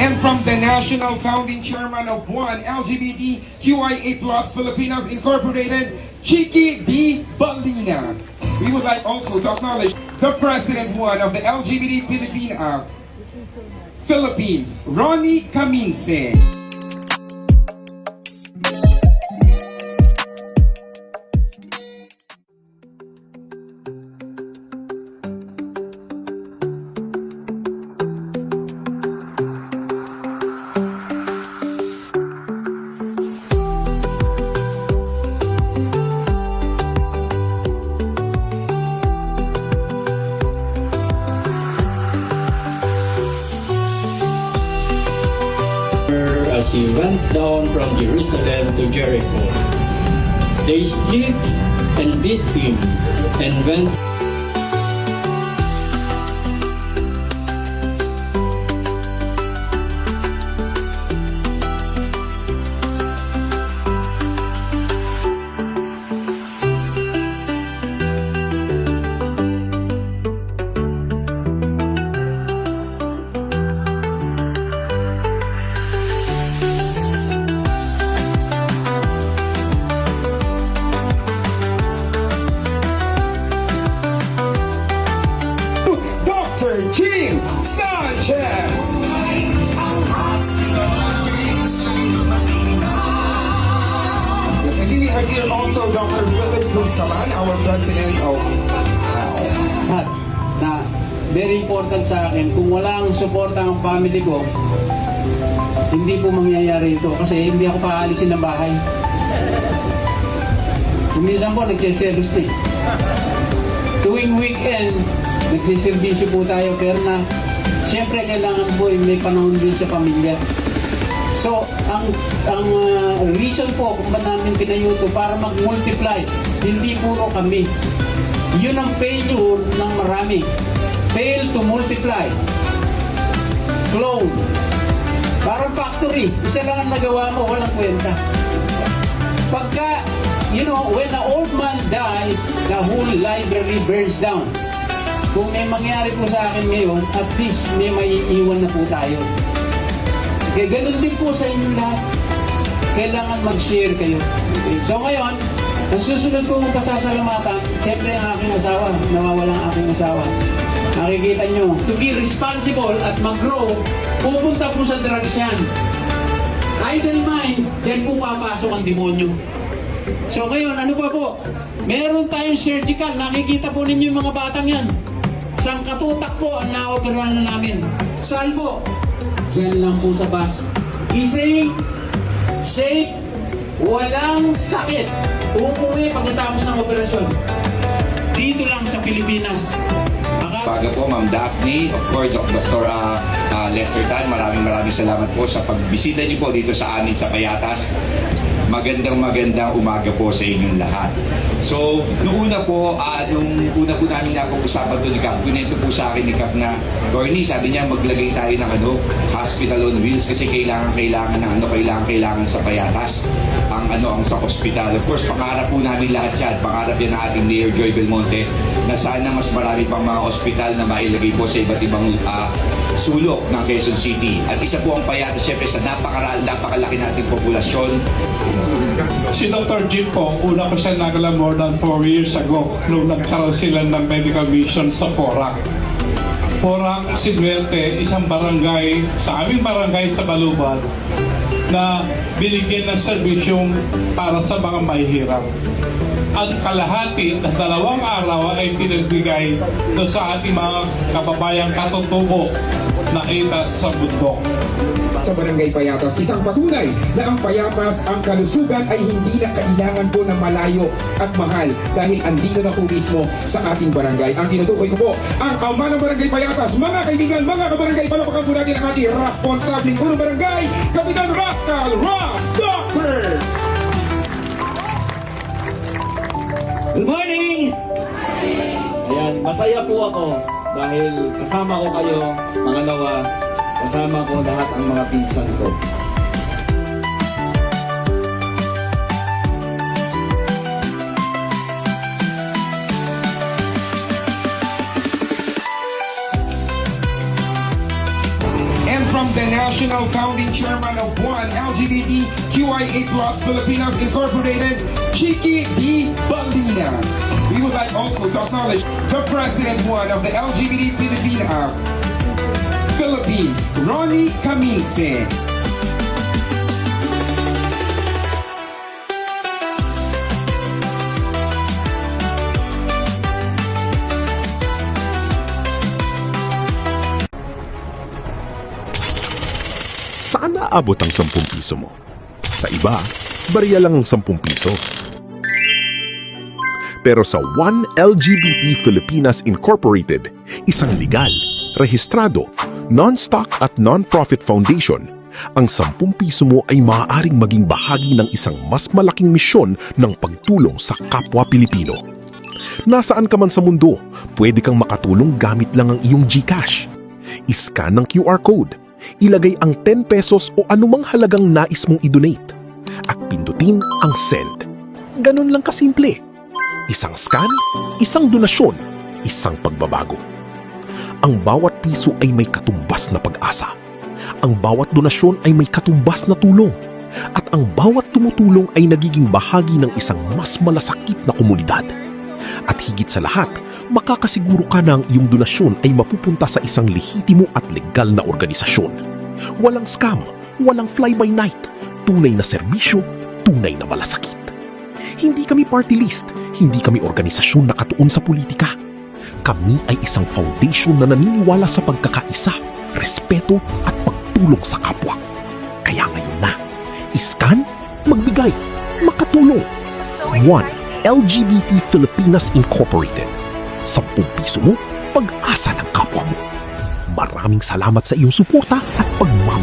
And from the National Founding Chairman of One LGBTQIA+ Filipinos Incorporated, Chiki D. Balina. We would like also to acknowledge the President One of the LGBT Philippines, Ronnie Caminse. As he went down from Jerusalem to Jericho. They stripped and beat him and went Dr. Jean Sanchez. Yes, and we have here also Dr. Philip Lusaman, our President of At na very important sa akin, kung wala ang suporta ang family ko, hindi po mangyayari ito kasi hindi ako paalisin ng bahay. Kung minsan po, nagsiselos na eh. Tuwing weekend, nagsiservisyo po tayo, pero na siyempre kailangan po may panahon din sa pamilya. So, ang reason po kung ba namin tinayo ito para mag-multiply, hindi puro kami. Yun ang failure ng marami. Fail to multiply. Clone. Parang factory. Isa lang ang nagawa mo, walang kwenta. Pagka, when an old man dies, the whole library burns down. Kung may mangyari po sa akin ngayon, at least may maiiwan na po tayo. Kaya ganun din po sa inyo lahat. Kailangan mag-share kayo. Okay. So ngayon, ang susunod kong pasasalamatan, siyempre ang aking asawa, nawawalang aking asawa. Nakikita nyo, to be responsible at mag-grow, pupunta po sa drugs yan. Idle mind, dyan po papasok ang demonyo. So ngayon, ano pa po? Meron tayong surgical, nakikita po ninyo yung mga batang yan. Sangkatutak po ang naoperahan na namin. Saan po? Diyan lang po sa bus. Easy, safe, walang sakit. Uuwi pagkatapos ng operasyon. Dito lang sa Pilipinas. Baga po, Ma'am Daphne, of course, Dr. Lester Tan, maraming salamat po sa pagbisita niyo po dito sa amin sa Payatas. Magandang umaga po sa inyong lahat. So, nung una po namin nakapag-usapan to ni Cap, pinento po sa akin ni Cap na, Corny, sabi niya maglagay tayo ng hospital on wheels kasi kailangan sa Payatas ang sa hospital. Of course, pangarap po namin lahat yan. Pangarap yan ng ating Mayor Joy Belmonte na sana mas marami pang mga hospital na mailagay po sa iba't ibang sulok ng Quezon City. At isa po ang Payatas, syempre, sa napakalaki nating populasyon. Si Dr. Jim po, una ko siya nakala more than 4 years ago nung nagkaroon sila ng medical mission sa Porac. Porac, Sinuerte, isang barangay, sa aming barangay sa Baluban, na binigyan ng serbisyong para sa mga mahihirap. Ang kalahati na 2 araw ay pinagbigay doon sa ating mga kababayang katutubo na itas sa bundok. sa Barangay Payatas. Isang patunay na ang Payatas, ang kalusugan ay hindi na kailangan po ng malayo at mahal dahil andito na po mismo sa ating barangay. Ang tinutukoy ko po, ang ama ng Barangay Payatas. Mga kaibigan, mga kabarangay, palapakan po natin ang ating responsabling punong barangay, Kapitan Rascal Ross Doctor! Good morning! Ayan, masaya po ako dahil kasama ko kayo, pangalawa, kasama ko lahat ang mga pinsan ko. And from the National Founding Chairman of One LGBTQIA+ Filipinas Incorporated, Chiqui D. Balina. We would like also to acknowledge the President One of the LGBT Philippines, Ronnie Camise. Saan naabot ang 10 piso mo? Sa iba, barya lang ang 10 piso. Pero sa One LGBT Filipinas Incorporated, isang legal, rehistrado, non-stock at non-profit foundation, ang 10 piso mo ay maaaring maging bahagi ng isang mas malaking misyon ng pagtulong sa kapwa Pilipino. Nasaan ka man sa mundo, pwede kang makatulong gamit lang ang iyong GCash. I-scan ng QR code, ilagay ang 10 pesos o anumang halagang nais mong i-donate, at pindutin ang send. Ganun lang kasimple. Isang scan, isang donasyon, isang pagbabago. Ang bawat piso ay may katumbas na pag-asa. Ang bawat donasyon ay may katumbas na tulong. At ang bawat tumutulong ay nagiging bahagi ng isang mas malasakit na komunidad. At higit sa lahat, makakasiguro ka na ang iyong donasyon ay mapupunta sa isang lehitimo at legal na organisasyon. Walang scam, walang fly-by-night, tunay na serbisyo, tunay na malasakit. Hindi kami party list, hindi kami organisasyon na katuon sa politika. Kami ay isang foundation na naniniwala sa pagkakaisa, respeto at pagtulong sa kapwa. Kaya ngayon na, iskan, magbigay, makatulong. One LGBT Filipinas Incorporated. 10 piso mo, pag-asa ng kapwa mo. Maraming salamat sa iyong suporta at pagmamahal.